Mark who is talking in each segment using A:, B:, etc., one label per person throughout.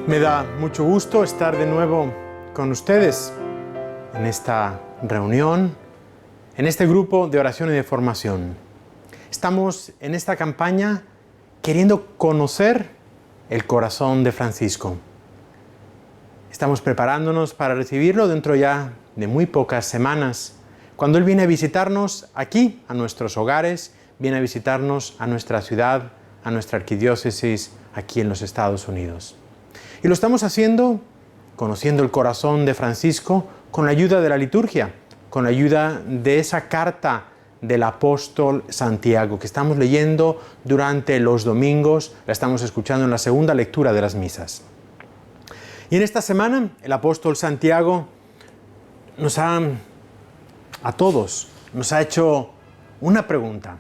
A: Me da mucho gusto estar de nuevo con ustedes en esta reunión, en este grupo de oración y de formación. Estamos en esta campaña queriendo conocer el corazón de Francisco. Estamos preparándonos para recibirlo dentro ya de muy pocas semanas, cuando él viene a visitarnos aquí, a nuestros hogares, viene a visitarnos a nuestra ciudad, a nuestra arquidiócesis, aquí en los Estados Unidos. Y lo estamos haciendo conociendo el corazón de Francisco con la ayuda de la liturgia, con la ayuda de esa carta del apóstol Santiago que estamos leyendo durante los domingos, la estamos escuchando en la segunda lectura de las misas. Y en esta semana el apóstol Santiago a todos nos ha hecho una pregunta.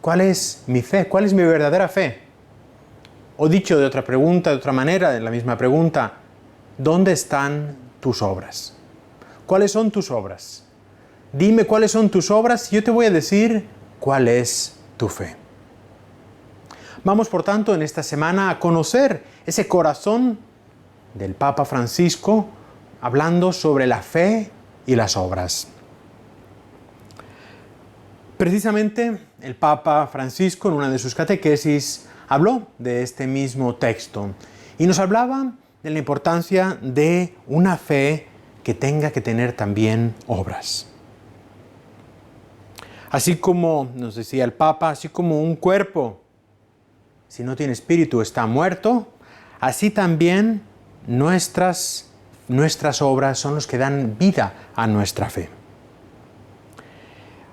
A: ¿Cuál es mi fe? ¿Cuál es mi verdadera fe? O dicho de otra manera, de la misma pregunta, ¿dónde están tus obras? ¿Cuáles son tus obras? Dime cuáles son tus obras y yo te voy a decir cuál es tu fe. Vamos, por tanto, en esta semana a conocer ese corazón del Papa Francisco, hablando sobre la fe y las obras. Precisamente, el Papa Francisco, en una de sus catequesis, habló de este mismo texto y nos hablaba de la importancia de una fe que tenga que tener también obras. Así como nos decía el Papa, así como un cuerpo, si no tiene espíritu, está muerto, así también nuestras obras son los que dan vida a nuestra fe.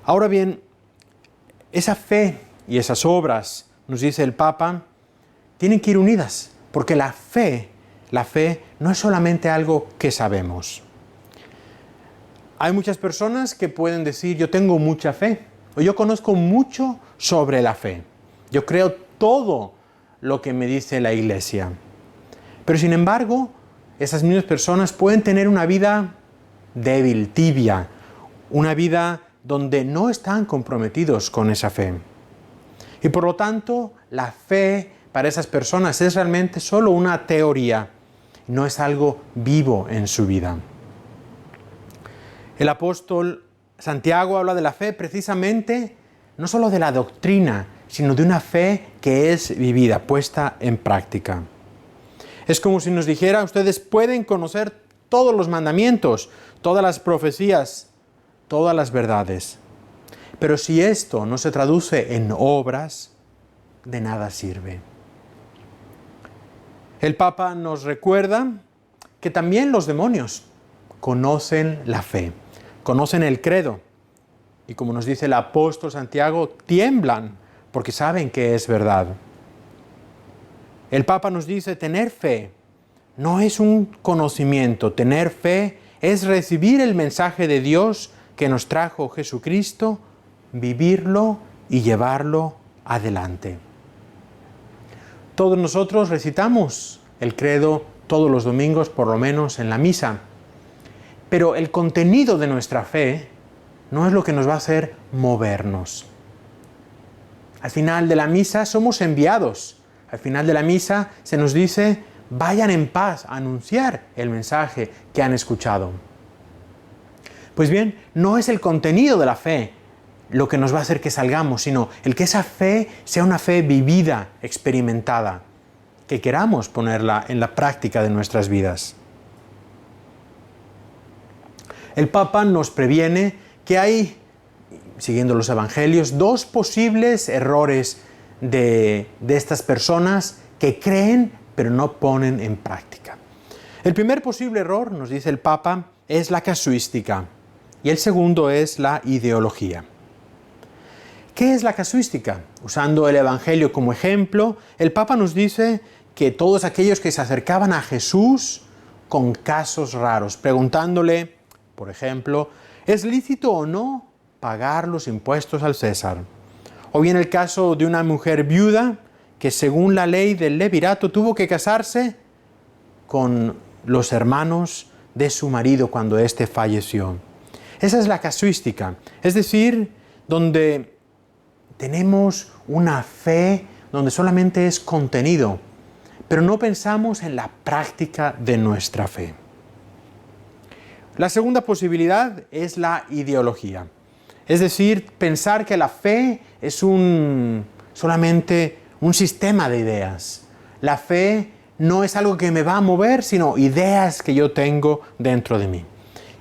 A: Ahora bien, esa fe y esas obras, nos dice el Papa, tienen que ir unidas, porque la fe no es solamente algo que sabemos. Hay muchas personas que pueden decir, yo tengo mucha fe, o yo conozco mucho sobre la fe. Yo creo todo lo que me dice la Iglesia. Pero sin embargo, esas mismas personas pueden tener una vida débil, tibia, una vida donde no están comprometidos con esa fe. Y por lo tanto, la fe para esas personas es realmente solo una teoría, no es algo vivo en su vida. El apóstol Santiago habla de la fe precisamente no solo de la doctrina, sino de una fe que es vivida, puesta en práctica. Es como si nos dijera, ustedes pueden conocer todos los mandamientos, todas las profecías, todas las verdades. Pero si esto no se traduce en obras, de nada sirve. El Papa nos recuerda que también los demonios conocen la fe, conocen el credo. Y como nos dice el apóstol Santiago, tiemblan porque saben que es verdad. El Papa nos dice, tener fe no es un conocimiento, tener fe es recibir el mensaje de Dios que nos trajo Jesucristo, vivirlo y llevarlo adelante. Todos nosotros recitamos el credo todos los domingos, por lo menos en la misa. Pero el contenido de nuestra fe no es lo que nos va a hacer movernos. Al final de la misa somos enviados. Al final de la misa se nos dice, vayan en paz a anunciar el mensaje que han escuchado. Pues bien, no es el contenido de la fe lo que nos va a hacer que salgamos, sino el que esa fe sea una fe vivida, experimentada, que queramos ponerla en la práctica de nuestras vidas. El Papa nos previene que hay, siguiendo los evangelios, dos posibles errores de estas personas que creen pero no ponen en práctica. El primer posible error, nos dice el Papa, es la casuística y el segundo es la ideología. ¿Qué es la casuística? Usando el Evangelio como ejemplo, el Papa nos dice que todos aquellos que se acercaban a Jesús con casos raros, preguntándole, por ejemplo, ¿es lícito o no pagar los impuestos al César? O bien el caso de una mujer viuda que según la ley del levirato tuvo que casarse con los hermanos de su marido cuando éste falleció. Esa es la casuística, es decir, donde tenemos una fe donde solamente es contenido, pero no pensamos en la práctica de nuestra fe. La segunda posibilidad es la ideología. Es decir, pensar que la fe es solamente un sistema de ideas. La fe no es algo que me va a mover, sino ideas que yo tengo dentro de mí.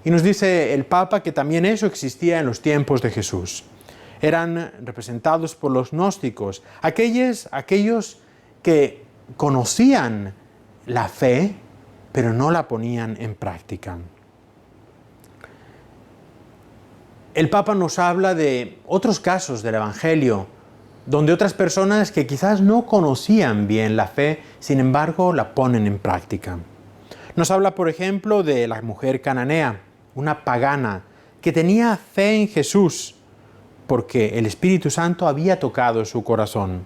A: Y nos dice el Papa que también eso existía en los tiempos de Jesús. Eran representados por los gnósticos, aquellos que conocían la fe, pero no la ponían en práctica. El Papa nos habla de otros casos del Evangelio, donde otras personas que quizás no conocían bien la fe, sin embargo, la ponen en práctica. Nos habla, por ejemplo, de la mujer cananea, una pagana, que tenía fe en Jesús, porque el Espíritu Santo había tocado su corazón.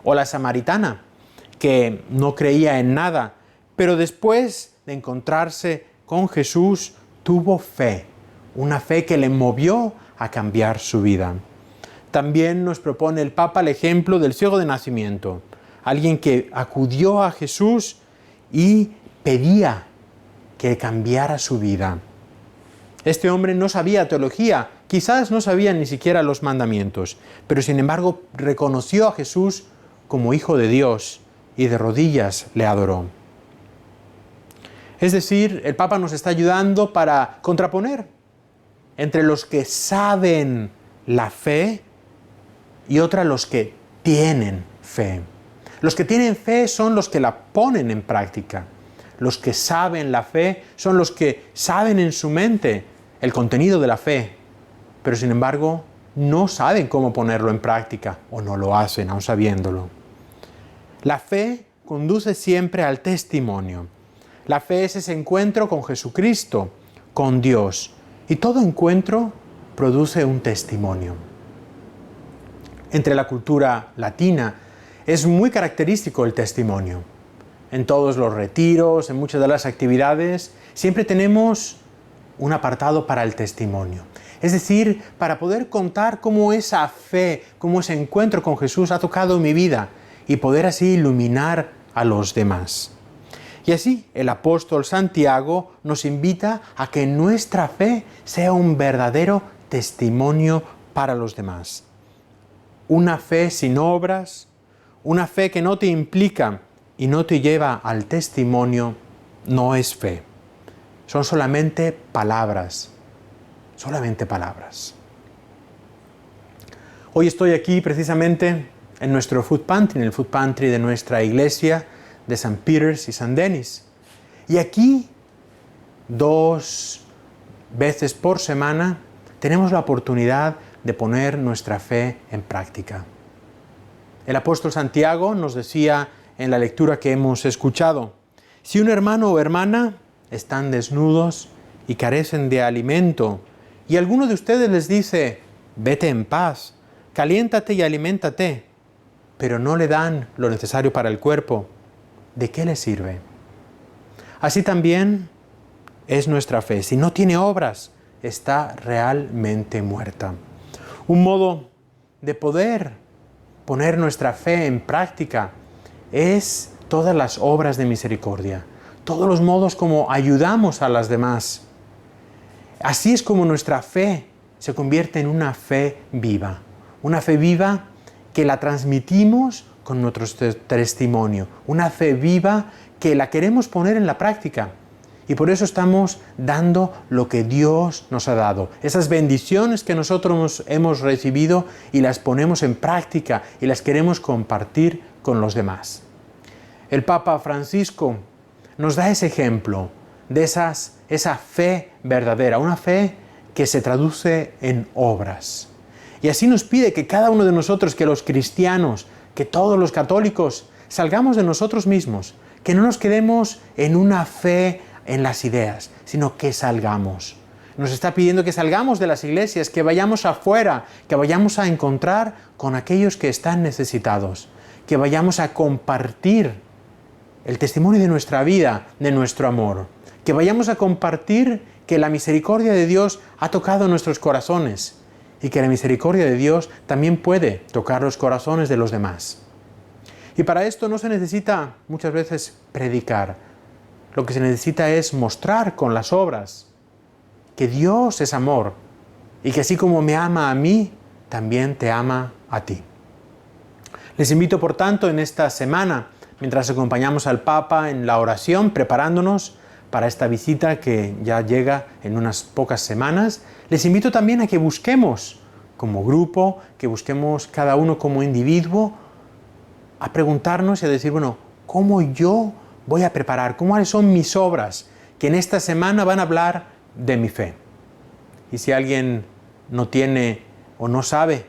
A: O la samaritana, que no creía en nada, pero después de encontrarse con Jesús, tuvo fe, una fe que le movió a cambiar su vida. También nos propone el Papa el ejemplo del ciego de nacimiento, alguien que acudió a Jesús y pedía que cambiara su vida. Este hombre no sabía teología, quizás no sabía ni siquiera los mandamientos, pero sin embargo reconoció a Jesús como Hijo de Dios y de rodillas le adoró. Es decir, el Papa nos está ayudando para contraponer entre los que saben la fe y los que tienen fe. Los que tienen fe son los que la ponen en práctica. Los que saben la fe son los que saben en su mente el contenido de la fe, pero sin embargo no saben cómo ponerlo en práctica o no lo hacen aún sabiéndolo. La fe conduce siempre al testimonio. La fe es ese encuentro con Jesucristo, con Dios, y todo encuentro produce un testimonio. Entre la cultura latina es muy característico el testimonio. En todos los retiros, en muchas de las actividades, siempre tenemos un apartado para el testimonio. Es decir, para poder contar cómo esa fe, cómo ese encuentro con Jesús ha tocado mi vida y poder así iluminar a los demás. Y así el apóstol Santiago nos invita a que nuestra fe sea un verdadero testimonio para los demás. Una fe sin obras, una fe que no te implica y no te lleva al testimonio, no es fe. Son solamente palabras. Solamente palabras. Hoy estoy aquí precisamente en nuestro food pantry, en el food pantry de nuestra iglesia de St. Peter's y St. Denis. Y aquí, 2 veces por semana, tenemos la oportunidad de poner nuestra fe en práctica. El apóstol Santiago nos decía en la lectura que hemos escuchado, si un hermano o hermana están desnudos y carecen de alimento, y alguno de ustedes les dice, vete en paz, caliéntate y aliméntate, pero no le dan lo necesario para el cuerpo, ¿de qué le sirve? Así también es nuestra fe. Si no tiene obras, está realmente muerta. Un modo de poder poner nuestra fe en práctica es todas las obras de misericordia, todos los modos como ayudamos a las demás. Así es como nuestra fe se convierte en una fe viva que la transmitimos con nuestro testimonio, una fe viva que la queremos poner en la práctica. Y por eso estamos dando lo que Dios nos ha dado, esas bendiciones que nosotros hemos recibido y las ponemos en práctica y las queremos compartir con los demás. El Papa Francisco nos da ese ejemplo de esa fe verdadera, una fe que se traduce en obras. Y así nos pide que cada uno de nosotros, que los cristianos, que todos los católicos, salgamos de nosotros mismos, que no nos quedemos en una fe en las ideas, sino que salgamos. Nos está pidiendo que salgamos de las iglesias, que vayamos afuera, que vayamos a encontrar con aquellos que están necesitados, que vayamos a compartir el testimonio de nuestra vida, de nuestro amor, que vayamos a compartir que la misericordia de Dios ha tocado nuestros corazones y que la misericordia de Dios también puede tocar los corazones de los demás. Y para esto no se necesita muchas veces predicar. Lo que se necesita es mostrar con las obras que Dios es amor y que así como me ama a mí, también te ama a ti. Les invito, por tanto, en esta semana, mientras acompañamos al Papa en la oración, preparándonos para esta visita que ya llega en unas pocas semanas, les invito también a que busquemos como grupo, que busquemos cada uno como individuo, a preguntarnos y a decir, bueno, ¿cómo yo voy a preparar? ¿Cuáles son mis obras que en esta semana van a hablar de mi fe? Y si alguien no tiene o no sabe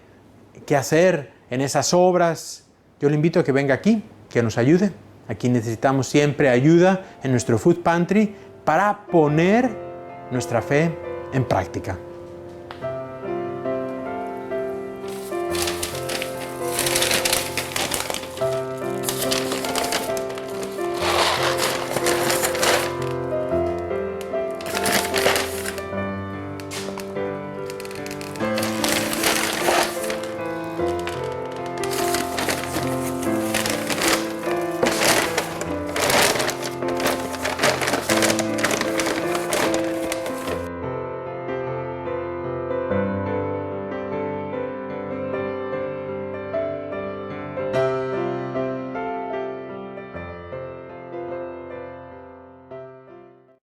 A: qué hacer en esas obras, yo le invito a que venga aquí, que nos ayude. Aquí necesitamos siempre ayuda en nuestro Food Pantry para poner nuestra fe en práctica.